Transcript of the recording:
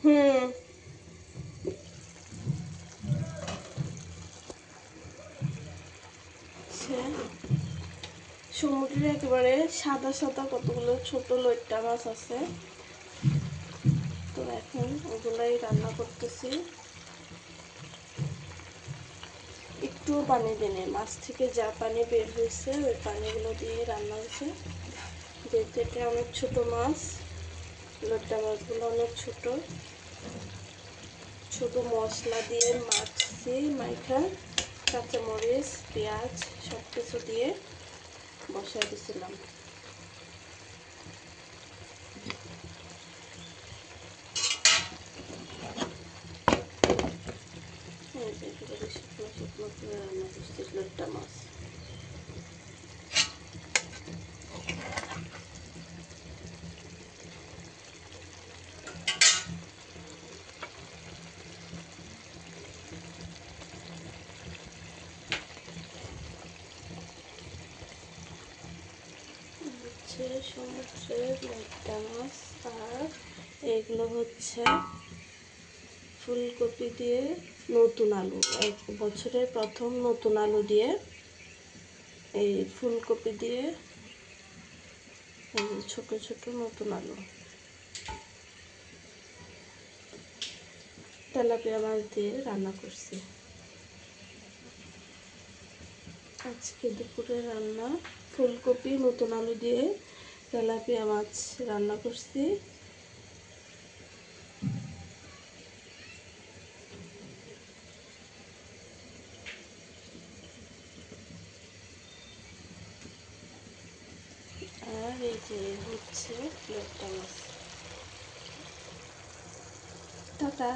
হুম, সমুদ্রের একেবারে সাদা সাদা কতগুলো ছোট লইট্টা মাছ আছে। তো এখন ওগুলাই রান্না করতেছি। একটু পানি দিনে মাছ থেকে যা পানি বের হয়েছে ওই পানিগুলো দিয়ে রান্না হয়েছে। যেহেতু এটা অনেক ছোট মাছ, লইট্টা মাছগুলো অনেক ছোট ছোট মশলা দিয়ে মাখছি, মাইখা কাঁচামরিচ পেঁয়াজ সব কিছু দিয়ে বসাই দিয়েছিলাম। একেবারে শুকনো শুকনো করে রান্না করছি লইট্টা মাছ। হচ্ছে সমুদ্রের লইট্টা মাছ, আর এগুলো হচ্ছে ফুলকপি দিয়ে নতুন আলু, এক বছরের প্রথম নতুন আলু দিয়ে এই ফুলকপি দিয়ে এই ছোট ছোট নতুন আলু তেলাপিয়া মাছ দিয়ে রান্না করছি। আজকে দুপুরে রান্না ফুলকপি নতুন আলু দিয়ে তেলাপিয়া মাছ রান্না করছি। আর এই যে হচ্ছে লইট্টা মাছ। টাটা।